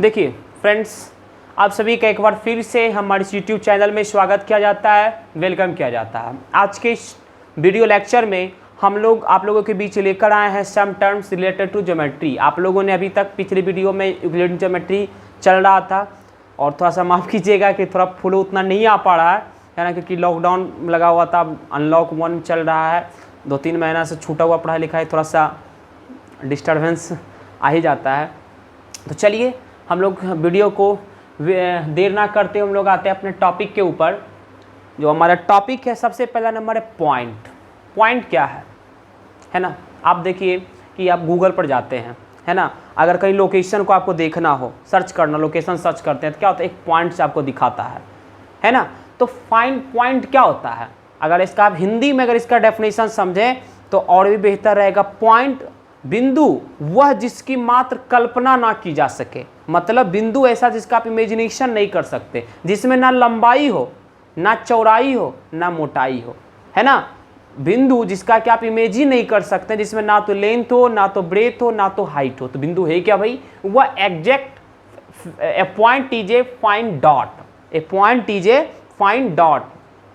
देखिए फ्रेंड्स, आप सभी का एक बार फिर से हमारे यूट्यूब चैनल में स्वागत किया जाता है, वेलकम किया जाता है। आज के इस वीडियो लेक्चर में हम लोग आप लोगों के बीच लेकर आए हैं some terms related to geometry. आप लोगों ने अभी तक पिछले वीडियो में यूक्लिडियन ज्योमेट्री चल रहा था और थोड़ा सा माफ़ कीजिएगा कि थोड़ा फ्लो उतना नहीं आ पा रहा है ना, क्योंकि लॉकडाउन लगा हुआ था, अनलॉक 1 चल रहा है, 2-3 महीना से छूटा हुआ पढ़ाई लिखाई, थोड़ा सा डिस्टर्बेंस आ ही जाता है। तो चलिए हम लोग वीडियो को देर ना करते हम लोग आते हैं अपने टॉपिक के ऊपर। जो हमारा टॉपिक है, सबसे पहला नंबर है पॉइंट। पॉइंट क्या है ना, आप देखिए कि आप गूगल पर जाते हैं, है ना, अगर कहीं लोकेशन को आपको देखना हो, सर्च करना, लोकेशन सर्च करते हैं तो क्या होता है, एक पॉइंट से आपको दिखाता है ना। तो फाइंड पॉइंट क्या होता है, अगर इसका आप हिंदी में अगर इसका डेफिनेशन समझें तो और भी बेहतर रहेगा। पॉइंट बिंदु वह जिसकी मात्र कल्पना ना की जा सके, मतलब बिंदु ऐसा जिसका आप इमेजिनेशन नहीं कर सकते, जिसमें ना लंबाई हो, ना चौड़ाई हो, ना मोटाई हो, है ना। बिंदु जिसका कि आप इमेजिन नहीं कर सकते, जिसमें ना तो लेंथ हो, ना तो ब्रेथ हो, ना तो हाइट हो। तो बिंदु है क्या भाई, वह exact A point is a fine dot. A point is a fine dot.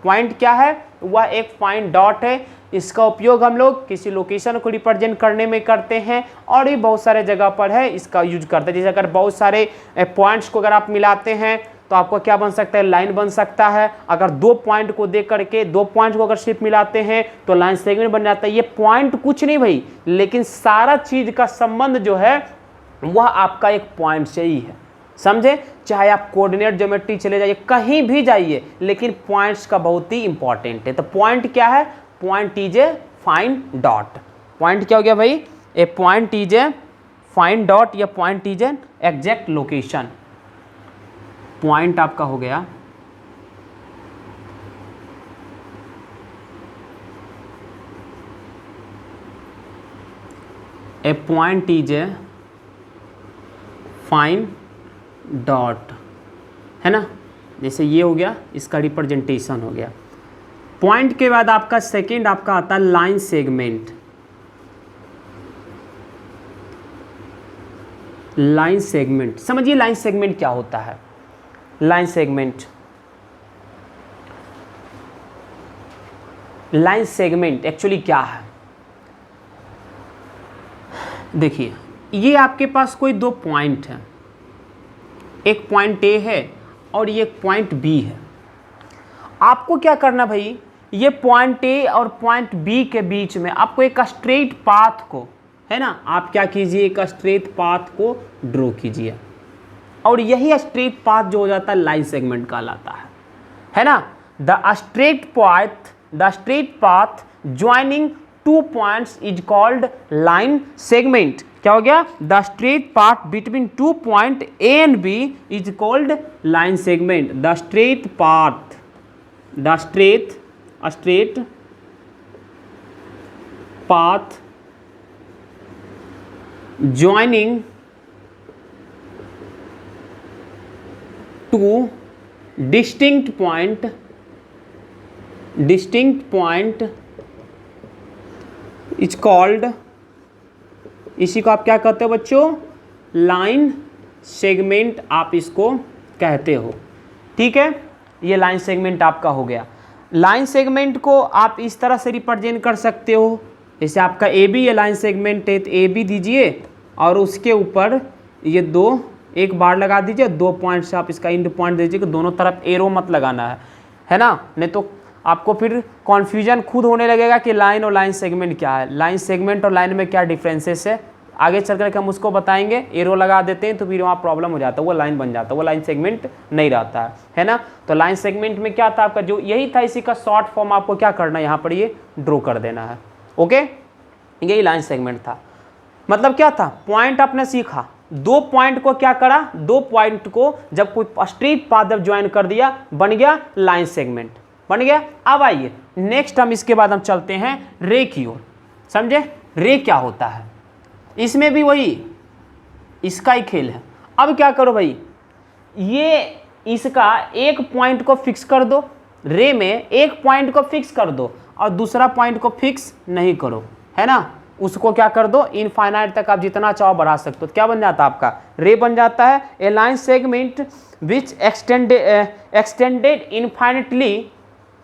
Point क्या है, वह एक फाइन डॉट है। इसका उपयोग हम लोग किसी लोकेशन को रिप्रेजेंट करने में करते हैं और भी बहुत सारे जगह पर है इसका यूज करते हैं। जैसे अगर बहुत सारे पॉइंट्स को अगर आप मिलाते हैं तो आपको क्या बन सकता है, लाइन बन सकता है। अगर 2 पॉइंट को देख करके 2 पॉइंट को अगर सिर्फ मिलाते हैं तो लाइन सेगमेंट बन जाता है। ये पॉइंट कुछ नहीं भाई, लेकिन सारा चीज का संबंध जो है वह आपका एक पॉइंट से ही है, समझे। चाहे आप कोऑर्डिनेट ज्योमेट्री चले जाइए, कहीं भी जाइए, लेकिन पॉइंट्स का बहुत ही इंपॉर्टेंट है। तो पॉइंट क्या है, point is a fine dot. Point क्या हो गया भाई, a point is a fine dot या point is an exact location. Point आपका हो गया a point is a fine dot, है ना। जैसे ये हो गया, इसका रिप्रेजेंटेशन हो गया। पॉइंट के बाद आपका सेकंड आपका आता है लाइन सेगमेंट। लाइन सेगमेंट समझिए, लाइन सेगमेंट क्या होता है। Line segment, line segment actually क्या है, देखिए ये आपके पास कोई 2 पॉइंट है, एक पॉइंट ए है और ये पॉइंट बी है। आपको क्या करना भाई, ये पॉइंट ए और पॉइंट बी के बीच में आपको एक स्ट्रेट पाथ को, है ना, आप क्या कीजिए, एक स्ट्रेट पाथ को ड्रॉ कीजिए और यही स्ट्रेट पाथ जो हो जाता है लाइन सेगमेंट कहलाता है ना। The straight path joining 2 points is called line segment. क्या हो गया, the straight path between 2 point A and B is called line segment. The straight path, the straight path joining 2 distinct point is called, इसी को आप क्या कहते हो बच्चों, लाइन सेगमेंट आप इसको कहते हो, ठीक है। ये लाइन सेगमेंट आपका हो गया। लाइन सेगमेंट को आप इस तरह से रिप्रेजेंट कर सकते हो, जैसे आपका ए बी ये लाइन सेगमेंट है तो ए बी दीजिए और उसके ऊपर ये 2 एक बार लगा दीजिए, 2 पॉइंट से आप इसका इंड पॉइंट दीजिए कि दोनों तरफ एरो मत लगाना है ना, नहीं तो आपको फिर कॉन्फ्यूजन खुद होने लगेगा कि लाइन और लाइन सेगमेंट क्या है, लाइन सेगमेंट और लाइन में क्या डिफरेंसेस है। आगे चल कर के हम उसको बताएंगे। एरो लगा देते हैं तो फिर वहाँ प्रॉब्लम हो जाता है, वो लाइन बन जाता है, वो लाइन सेगमेंट नहीं रहता है ना। तो लाइन सेगमेंट में क्या था आपका, जो यही था, इसी का शॉर्ट फॉर्म आपको क्या करना है, यहाँ पर ये ड्रॉ कर देना है, ओके। यही लाइन सेगमेंट था। मतलब क्या था, पॉइंट आपने सीखा, 2 पॉइंट को क्या करा, 2 पॉइंट को जब कोई स्ट्रेट पाथ जब ज्वाइन कर दिया, बन गया लाइन सेगमेंट, बन गया। अब आइए नेक्स्ट हम इसके बाद हम चलते हैं रे की ओर, समझे। रे क्या होता है, इसमें भी वही इसका ही खेल है। अब क्या करो भाई, ये इसका एक पॉइंट को फिक्स कर दो, रे में एक पॉइंट को फिक्स कर दो और दूसरा पॉइंट को फिक्स नहीं करो, है ना। उसको क्या कर दो, इनफाइनाइट तक आप जितना चाहो बढ़ा सकते हो। क्या बन जाता है आपका, रे बन जाता है। A line segment which extended infinitely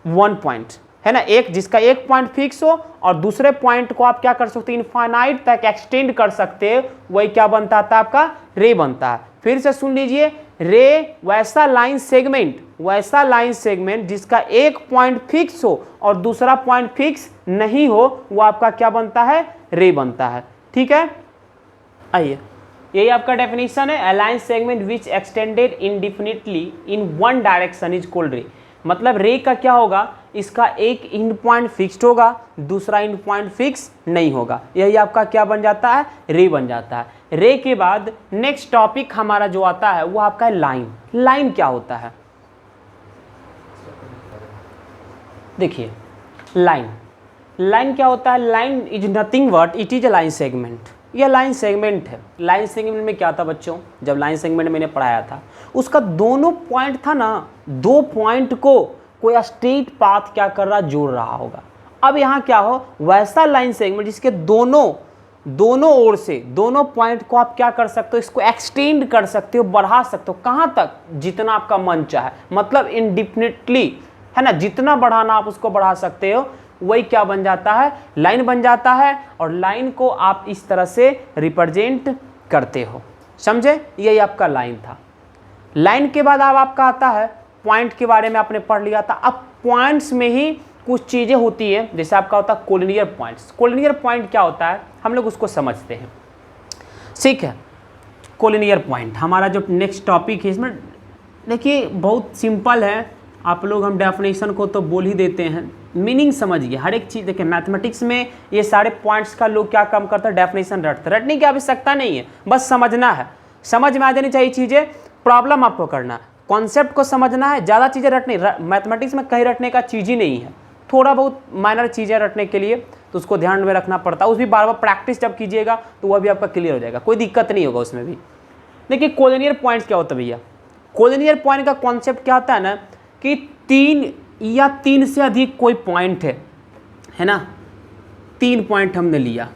one point, है ना, एक जिसका एक पॉइंट फिक्स हो और दूसरे पॉइंट को आप क्या कर सकते हो, इनफाइनाइट तक एक्सटेंड कर सकते हैं, वही क्या बनता था आपका, रे बनता है। फिर से सुन लीजिए, रे वैसा लाइन सेगमेंट जिसका एक पॉइंट फिक्स हो और दूसरा पॉइंट फिक्स नहीं हो, वो आपका क्या बनता है, रे बनता है। ठीक है, आइए, यही आपका डेफिनेशन है। A line segment which extended indefinitely in one direction is called ray. मतलब रे का क्या होगा, इसका एक इंड पॉइंट फिक्स्ड होगा, दूसरा इंड पॉइंट फिक्स नहीं होगा, यही आपका क्या बन जाता है, रे बन जाता है। रे के बाद नेक्स्ट टॉपिक हमारा जो आता है वो आपका है लाइन। लाइन क्या होता है, देखिए लाइन क्या होता है। Line is nothing but it is a line segment. यह लाइन सेगमेंट है। लाइन सेगमेंट में क्या था बच्चों, जब लाइन सेगमेंट मैंने पढ़ाया था, उसका दोनों पॉइंट था ना, दो पॉइंट को कोई स्ट्रेट पाथ क्या कर रहा, जोड़ रहा होगा। अब यहाँ क्या हो, वैसा लाइन सेगमेंट जिसके दोनों ओर से दोनों पॉइंट को आप क्या कर सकते हो, इसको एक्सटेंड कर सकते हो, बढ़ा सकते हो, कहाँ तक, जितना आपका मन चाहे, मतलब इंडिफिनिटली, है ना, जितना बढ़ाना आप उसको बढ़ा सकते हो, वही क्या बन जाता है, लाइन बन जाता है। और लाइन को आप इस तरह से रिप्रेजेंट करते हो, समझे, यही आपका लाइन था। लाइन के बाद अब आपका आता है पॉइंट के बारे में आपने पढ़ लिया था। अब पॉइंट्स में ही कुछ चीज़ें होती है, जैसे आपका होता है कोलिनियर पॉइंट्स। कोलिनियर पॉइंट क्या होता है, हम लोग उसको समझते हैं, ठीक है। कोलिनियर पॉइंट हमारा जो नेक्स्ट टॉपिक है, इसमें देखिए बहुत सिंपल है, आप लोग, हम डेफिनेशन को तो बोल ही देते हैं, मीनिंग समझिए हर एक चीज़। देखिए मैथमेटिक्स में ये सारे पॉइंट्स का लोग क्या काम करता है, डेफिनेशन रटने की आवश्यकता नहीं है, बस समझना है, समझ में आ जानी चाहिए चीज़ें, प्रॉब्लम आपको करना, कॉन्सेप्ट को समझना है। ज़्यादा चीज़ें रटने, मैथमेटिक्स में कहीं रटने का चीज़ ही नहीं है, थोड़ा बहुत माइनर चीज़ें रटने के लिए तो उसको ध्यान में रखना पड़ता है, उस भी बार बार प्रैक्टिस जब कीजिएगा तो वह भी आपका क्लियर हो जाएगा, कोई दिक्कत नहीं होगा उसमें भी। देखिए कोलिनियर पॉइंट्स क्या होता है भैया, कोलिनियर पॉइंट का कॉन्सेप्ट क्या होता है ना, कि तीन या तीन से अधिक कोई पॉइंट है ना, तीन पॉइंट हमने लिया,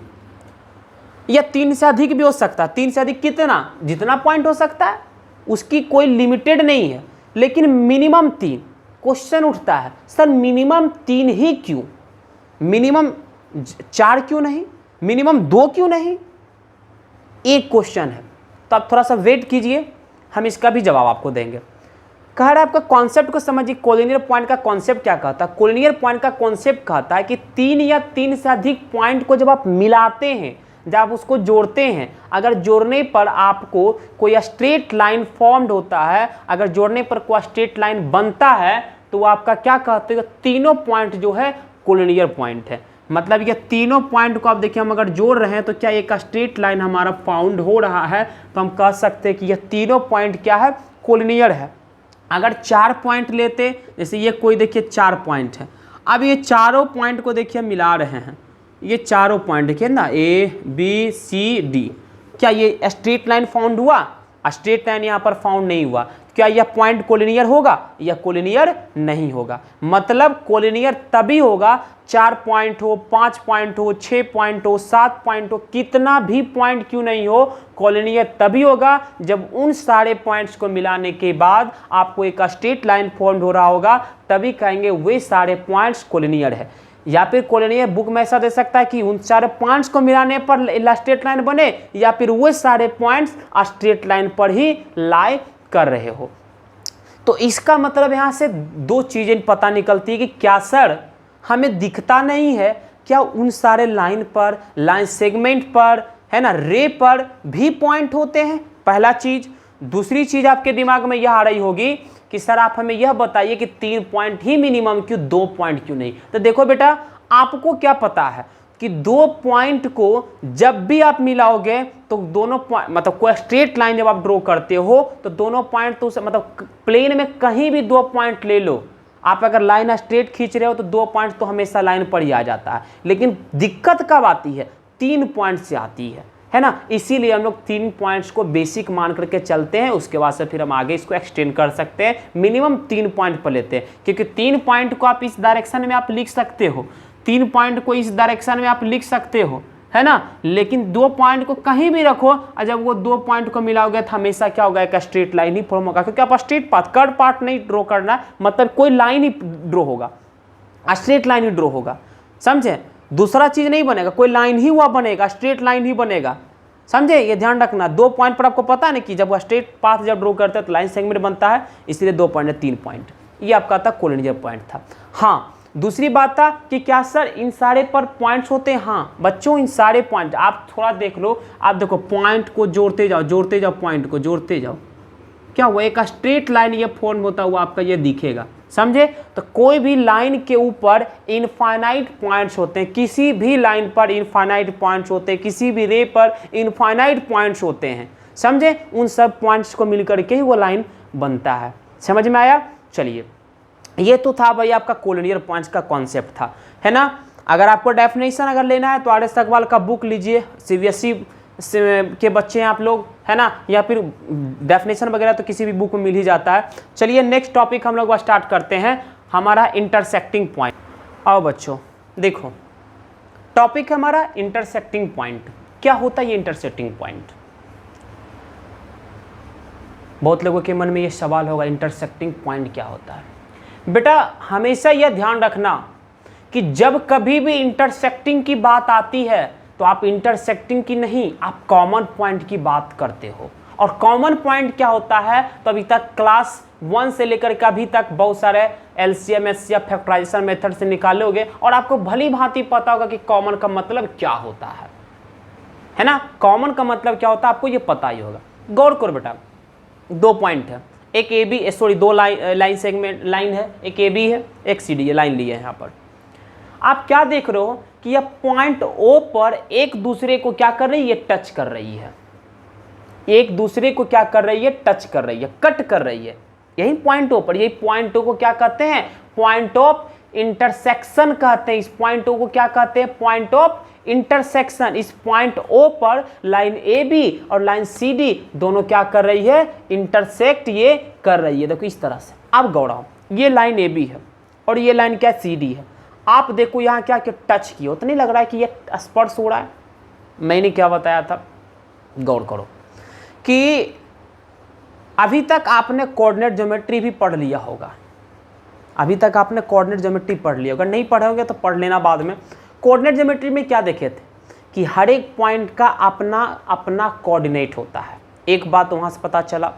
या तीन से अधिक भी हो सकता है, तीन से अधिक कितना, जितना पॉइंट हो सकता है उसकी कोई लिमिटेड नहीं है, लेकिन मिनिमम तीन। क्वेश्चन उठता है, सर मिनिमम तीन ही क्यों, मिनिमम चार क्यों नहीं, मिनिमम दो क्यों नहीं, एक क्वेश्चन है। तो आप थोड़ा सा वेट कीजिए, हम इसका भी जवाब आपको देंगे। कह रहा है आपका कॉन्सेप्ट को समझिए, कोलिनियर पॉइंट का कॉन्सेप्ट क्या कहता है। कोलिनियर पॉइंट का कॉन्सेप्ट कहता है कि तीन या तीन से अधिक पॉइंट को जब आप मिलाते हैं, जब आप उसको जोड़ते हैं, अगर जोड़ने पर आपको कोई स्ट्रेट लाइन फॉर्म्ड होता है, अगर जोड़ने पर कोई स्ट्रेट लाइन बनता है, तो आपका क्या कहते हैं, तीनों पॉइंट जो है कोलिनियर पॉइंट है। मतलब ये तीनों पॉइंट को आप देखिए, हम अगर जोड़ रहे हैं तो क्या एक स्ट्रेट लाइन हमारा फाउंड हो रहा है, तो हम कह सकते हैं कि ये तीनों पॉइंट क्या है, कोलिनियर है। अगर चार पॉइंट लेते, जैसे ये कोई देखिए चार पॉइंट है, अब ये चारों पॉइंट को देखिए मिला रहे हैं, ये चारों पॉइंट देखिए ना, ए बी सी डी, क्या ये स्ट्रेट लाइन फाउंड हुआ, स्ट्रेट लाइन यहाँ पर फाउंड नहीं हुआ, क्या यह पॉइंट कोलिनियर होगा, यह कोलिनियर नहीं होगा। मतलब कोलिनियर तभी होगा, चार पॉइंट हो, पाँच पॉइंट हो, छः पॉइंट हो, सात पॉइंट हो, कितना भी पॉइंट क्यों नहीं हो, कोलिनियर तभी होगा जब उन सारे पॉइंट्स को मिलाने के बाद आपको एक स्ट्रेट लाइन फॉर्म हो रहा होगा, तभी कहेंगे वे सारे पॉइंट्स कोलिनियर है। या फिर कोलिनियर बुक में ऐसा दे सकता है कि उन सारे पॉइंट्स को मिलाने पर स्ट्रेट लाइन बने, या फिर वो सारे पॉइंट्स स्ट्रेट लाइन पर ही लाई कर रहे हो। तो इसका मतलब यहाँ से दो चीज़ें पता निकलती है कि क्या सर हमें दिखता नहीं है क्या उन सारे लाइन पर, लाइन सेगमेंट पर, है ना, रे पर भी पॉइंट होते हैं, पहला चीज़। दूसरी चीज़ आपके दिमाग में यह आ रही होगी कि सर आप हमें यह बताइए कि तीन पॉइंट ही मिनिमम क्यों, दो पॉइंट क्यों नहीं। तो देखो बेटा, आपको क्या पता है कि दो पॉइंट को जब भी आप मिलाओगे तो दोनों पॉइंट, मतलब कोई स्ट्रेट लाइन जब आप ड्रॉ करते हो तो दोनों पॉइंट तो मतलब प्लेन में कहीं भी दो पॉइंट ले लो, आप अगर लाइन स्ट्रेट खींच रहे हो तो दो पॉइंट तो हमेशा लाइन पर ही आ जाता है। लेकिन दिक्कत कब आती है, तीन पॉइंट से आती है ना। इसीलिए हम लोग तीन पॉइंट्स को बेसिक मान करके चलते हैं, उसके बाद से फिर हम आगे इसको एक्सटेंड कर सकते हैं। मिनिमम तीन पॉइंट पर लेते हैं, क्योंकि तीन पॉइंट को आप इस डायरेक्शन में आप लिख सकते हो, तीन पॉइंट को इस डायरेक्शन में आप लिख सकते हो, है ना। लेकिन 2 पॉइंट को कहीं भी रखो और जब वो 2 पॉइंट को मिलाओगे तो हमेशा क्या होगा, एक स्ट्रेट लाइन ही फॉर्म होगा, क्योंकि आप स्ट्रेट पाथ कर्व पाथ नहीं ड्रॉ करना है, मतलब कोई लाइन ही ड्रॉ होगा, स्ट्रेट लाइन ही ड्रॉ होगा, समझे। दूसरा चीज नहीं बनेगा, कोई लाइन ही हुआ बनेगा, स्ट्रेट लाइन ही बनेगा, समझे। ये ध्यान रखना। 2 पॉइंट पर आपको पता नहीं कि जब स्ट्रेट पाथ जब ड्रॉ करते हैं तो लाइन सेगमेंट बनता है, इसलिए 2 पॉइंट है 3 पॉइंट। ये आपका था कोलिनियर पॉइंट था। हाँ, दूसरी बात था कि क्या सर इन सारे पर पॉइंट्स होते हैं। हाँ बच्चों, इन सारे पॉइंट आप थोड़ा देख लो, आप देखो पॉइंट को जोड़ते जाओ, पॉइंट को जोड़ते जाओ, क्या हुआ, एक स्ट्रेट लाइन ये फॉर्म होता हुआ आपका ये दिखेगा, समझे। तो कोई भी लाइन के ऊपर इनफाइनाइट पॉइंट्स होते हैं, किसी भी लाइन पर इनफाइनाइट पॉइंट्स होते हैं, किसी भी रे पर इनफाइनाइट पॉइंट्स होते हैं, समझे। उन सब पॉइंट्स को मिलकर के ही वो लाइन बनता है, समझ में आया। चलिए, ये तो था भाई आपका कोलिनियर पॉइंट्स का कॉन्सेप्ट था, है ना। अगर आपको डेफिनेशन अगर लेना है तो आर एस अग्रवाल का बुक लीजिए, सीबीएसई के बच्चे हैं आप लोग, है ना, या फिर डेफिनेशन वगैरह तो किसी भी बुक में मिल ही जाता है। चलिए नेक्स्ट टॉपिक हम लोग स्टार्ट करते हैं, हमारा इंटरसेक्टिंग पॉइंट। आओ बच्चों देखो, टॉपिक है हमारा इंटरसेक्टिंग पॉइंट। क्या होता है ये इंटरसेक्टिंग पॉइंट? बहुत लोगों के मन में ये सवाल होगा, इंटरसेक्टिंग पॉइंट क्या होता है। बेटा हमेशा यह ध्यान रखना कि जब कभी भी इंटरसेक्टिंग की बात आती है तो आप इंटरसेक्टिंग की नहीं, आप कॉमन पॉइंट की बात करते हो। और कॉमन पॉइंट क्या होता है, तो अभी तक क्लास 1 से लेकर के अभी तक बहुत सारे एलसीएम एचसीएफ फैक्टराइजेशन मेथड से निकालोगे और आपको भली भांति पता होगा कि कॉमन का मतलब क्या होता है ना। कॉमन का मतलब क्या होता है आपको ये पता ही होगा। गौर करो बेटा, 2 पॉइंट है, एक A B, sorry 2 line segment line है, एक ए बी है, एक सी डी, ये लाइन ली है। यहाँ पर आप क्या देख रहे हो कि यह पॉइंट ओ पर एक दूसरे को क्या कर रही है, ये टच कर रही है, एक दूसरे को क्या कर रही है, टच कर रही है, कट कर रही है। यही पॉइंट ओ पर, यही पॉइंट ओ को क्या कहते हैं, पॉइंट ऑफ इंटरसेक्शन कहते हैं। इस पॉइंट ओ को क्या कहते हैं, पॉइंट ऑफ इंटरसेक्शन। इस पॉइंट ओ पर लाइन ए बी और लाइन सी डी दोनों क्या कर रही है, इंटरसेक्ट ये कर रही है। देखो इस तरह से, अब गौड़ा ये लाइन ए बी है और ये लाइन क्या सी डी है। आप देखो यहाँ क्या क्या टच किया, तो नहीं लग रहा है कि ये स्पर्श हो रहा है। मैंने क्या बताया था, गौर करो कि अभी तक आपने कोऑर्डिनेट ज्योमेट्री भी पढ़ लिया होगा, अभी तक आपने कोऑर्डिनेट ज्योमेट्री पढ़ लिया, अगर नहीं पढ़े होंगे तो पढ़ लेना बाद में। कोऑर्डिनेट ज्योमेट्री में क्या देखे थे कि हर एक पॉइंट का अपना अपना कोऑर्डिनेट होता है। एक बात वहाँ से पता चला,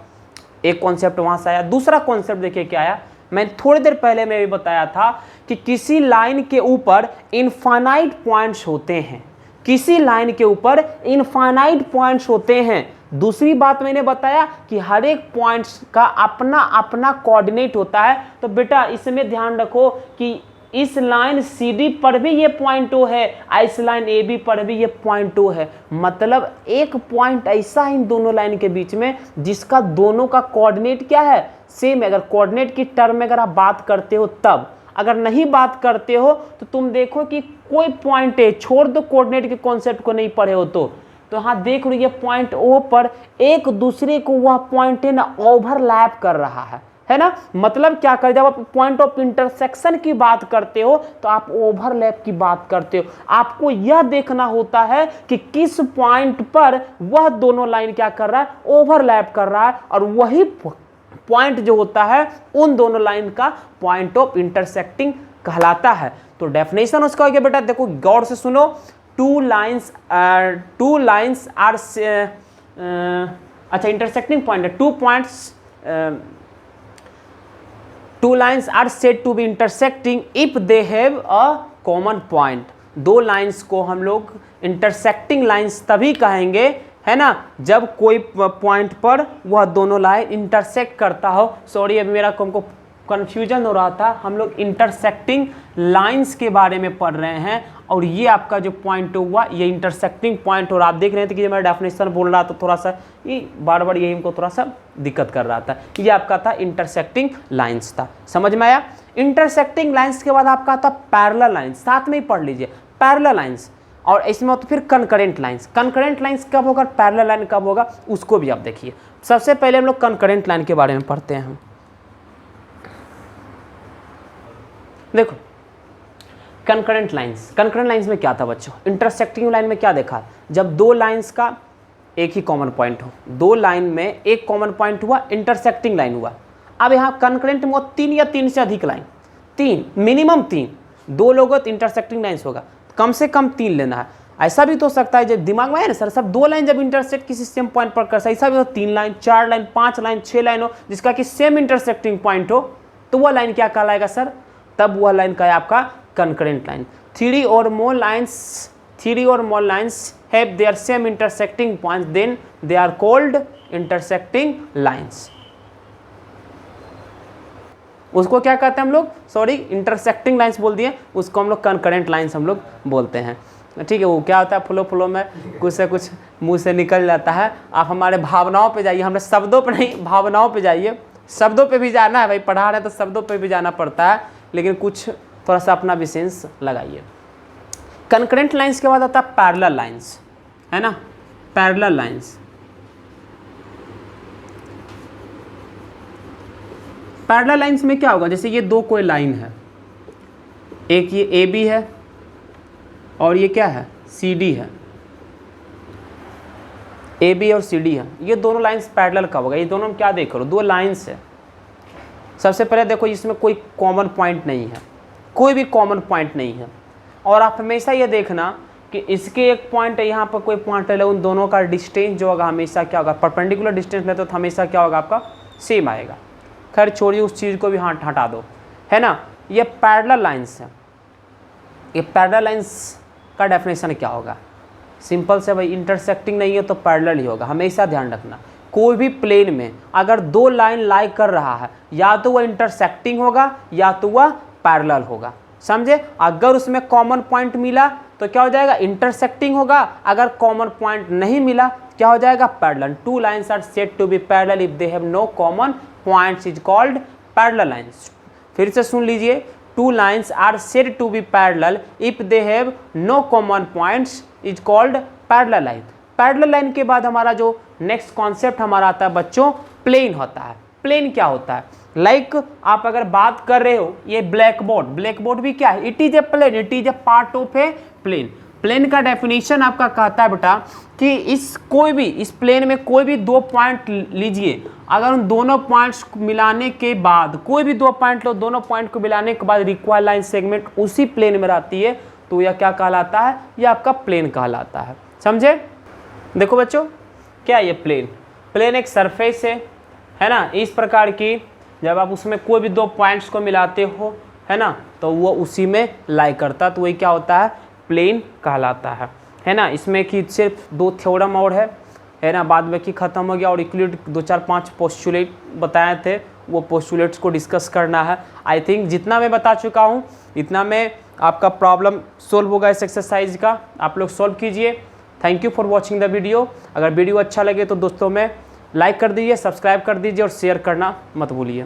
एक कॉन्सेप्ट वहाँ से आया। दूसरा कॉन्सेप्ट देखिए क्या आया, मैंने थोड़ी देर पहले मैं भी बताया था कि किसी लाइन के ऊपर इनफाइनाइट पॉइंट्स होते हैं, किसी लाइन के ऊपर इनफाइनाइट पॉइंट्स होते हैं। दूसरी बात मैंने बताया कि हर एक पॉइंट्स का अपना अपना कोऑर्डिनेट होता है। तो बेटा इसमें ध्यान रखो कि इस लाइन सी डी पर भी ये पॉइंट ओ है, इस लाइन ए बी पर भी ये पॉइंट ओ है। मतलब एक पॉइंट ऐसा है इन दोनों लाइन के बीच में जिसका दोनों का कोऑर्डिनेट क्या है, सेम। अगर कोऑर्डिनेट की टर्म में अगर आप बात करते हो तब, अगर नहीं बात करते हो तो तुम देखो कि कोई पॉइंट है, छोड़ दो कोऑर्डिनेट के कॉन्सेप्ट को नहीं पढ़े हो तो हाँ देख लो ये पॉइंट ओ पर एक दूसरे को वह पॉइंट है ना ओवरलैप कर रहा है ना। मतलब क्या कर, जब आप पॉइंट ऑफ इंटरसेक्शन की बात करते हो तो आप ओवरलैप की बात करते हो। आपको यह देखना होता है कि किस पॉइंट पर वह दोनों लाइन क्या कर रहा है, ओवरलैप कर रहा है, और वही पॉइंट जो होता है उन दोनों लाइन का पॉइंट ऑफ इंटरसेक्टिंग कहलाता है। तो डेफिनेशन उसका हो गया बेटा, देखो गौर से सुनो। टू लाइन्स आर अच्छा इंटरसेक्टिंग पॉइंट है, two lines are said to be intersecting if they have a common point. 2 lines को हम लोग इंटरसेक्टिंग लाइन्स तभी कहेंगे, है ना, जब कोई पॉइंट पर वह दोनों लाइन इंटरसेक्ट करता हो। सॉरी अभी मेरा हमको कन्फ्यूजन हो रहा था, हम लोग इंटरसेक्टिंग लाइंस के बारे में पढ़ रहे हैं और ये आपका जो पॉइंट हुआ ये इंटरसेक्टिंग पॉइंट। और आप देख रहे थे कि मैं डेफिनेशन बोल रहा था थोड़ा सा ये बार बार यही हमको थोड़ा सा दिक्कत कर रहा था। ये आपका था इंटरसेक्टिंग लाइंस था, समझ में आया। इंटरसेक्टिंग लाइंस के बाद आपका था पैरेलल लाइंस, साथ में ही पढ़ लीजिए पैरेलल लाइंस। और इसमें तो फिर कंकरेंट लाइंस, कंकरेंट लाइंस कब होगा, पैरेलल लाइन कब होगा, उसको भी आप देखिए। सबसे पहले हम लोग कंकरेंट लाइन के बारे में पढ़ते हैं। देखो कंकरेंट लाइंस में क्या था बच्चों, इंटरसेक्टिंग लाइन में क्या देखा, जब दो लाइंस का एक ही कॉमन पॉइंट हो, दो लाइन में एक कॉमन पॉइंट हुआ, इंटरसेक्टिंग लाइन हुआ। अब यहाँ कंकरेंट में 3 या 3 से अधिक लाइन, 3 मिनिमम 3, दो लोगों तो इंटरसेक्टिंग लाइन्स होगा, कम से कम 3 लेना है। ऐसा भी तो हो सकता है जब दिमाग में है ना सर, सब 2 लाइन जब इंटरसेक्ट किसी सेम पॉइंट पर कर, ऐसा भी हो 3 लाइन, 4 लाइन, 5 लाइन, 6 लाइन हो जिसका कि सेम इंटरसेक्टिंग पॉइंट हो, तो वह लाइन क्या कहलाएगा सर, तब वह लाइन का है आपका concurrent line. 3 or more lines have their same intersecting points, then they are called intersecting lines। उसको क्या कहते हैं हम लोग, सॉरी इंटरसेक्टिंग लाइंस बोल दिए, उसको हम लोग कंकरेंट लाइंस हम लोग बोलते हैं। ठीक है, वो क्या होता है, फ्लो में कुछ से कुछ मुंह से निकल जाता है। आप हमारे भावनाओं पे जाइए, हमने शब्दों पे नहीं, भावनाओं पे जाइए। शब्दों पे भी जाना है भाई, पढ़ा रहे तो शब्दों पे भी जाना पड़ता है, लेकिन कुछ थोड़ा सा अपना भी सेंस लगाइए। कंकरेंट लाइंस के बाद आता है पैरेलल लाइंस, है ना, पैरेलल लाइंस। पैरेलल लाइंस में क्या होगा, जैसे ये दो कोई लाइन है, एक ये ए बी है और ये क्या है, सी डी है, ए बी और सी डी है, ये दोनों लाइंस पैरेलल कब होगा, ये दोनों में क्या देख रहे हो, दो लाइंस है। सबसे पहले देखो इसमें कोई कॉमन पॉइंट नहीं है, कोई भी कॉमन पॉइंट नहीं है, और आप हमेशा ये देखना कि इसके एक पॉइंट है, यहाँ पर कोई पॉइंट है, उन दोनों का डिस्टेंस जो होगा हमेशा क्या होगा, परपेंडिकुलर डिस्टेंस में तो हमेशा क्या होगा आपका सेम आएगा। खैर छोड़िए उस चीज़ को भी हटा दो, है ना। ये पैरेलल लाइंस है, ये पैरेलल लाइंस का डेफिनेशन क्या होगा, सिंपल से भाई, इंटरसेक्टिंग नहीं है तो पैरेलल ही होगा, हमेशा ध्यान रखना। कोई भी प्लेन में अगर दो लाइन लाई कर रहा है, या तो वह इंटरसेक्टिंग होगा या तो वह पैरेलल होगा, समझे। अगर उसमें कॉमन पॉइंट मिला तो क्या हो जाएगा, इंटरसेक्टिंग होगा, अगर कॉमन पॉइंट नहीं मिला क्या हो जाएगा, parallel. 2 lines are said to be parallel if they have no common points is called parallel lines. फिर से सुन लीजिए, 2 lines are said to be parallel if they have no common points is called parallel line. Parallel line के बाद हमारा जो next concept हमारा आता है बच्चों, प्लेन होता है। प्लेन क्या होता है, लाइक आप अगर बात कर रहे हो, ये ब्लैक बोर्ड भी क्या है, it is a plane, it is a part of a plane. Plane का डेफिनेशन आपका कहता है बेटा कि इस प्लेन में कोई भी 2 पॉइंट लीजिए, अगर उन दोनों पॉइंट्स को मिलाने के बाद, कोई भी 2 पॉइंट लो, दोनों पॉइंट को मिलाने के बाद रिक्वायर्ड लाइन सेगमेंट उसी प्लेन में रहती है, तो यह क्या कहलाता है, यह आपका प्लेन कहलाता है, समझे। देखो बच्चों, क्या ये प्लेन एक सरफेस है ना, इस प्रकार की, जब आप उसमें कोई भी 2 पॉइंट्स को मिलाते हो, है ना, तो वो उसी में लाई करता है, तो वही क्या होता है, प्लेन कहलाता है ना। इसमें कि सिर्फ 2 थ्योरम और है ना, बाद में कि ख़त्म हो गया, और यूक्लिड 2-4-5 पोस्टुलेट बताए थे, वो पोस्टुलेट्स को डिस्कस करना है। आई थिंक जितना मैं बता चुका हूँ इतना में आपका प्रॉब्लम सोल्व होगा इस एक्सरसाइज का, आप लोग सोल्व कीजिए। Thank you for watching the video. अगर वीडियो अच्छा लगे तो दोस्तों में लाइक कर दीजिए, सब्सक्राइब कर दीजिए और शेयर करना मत भूलिए।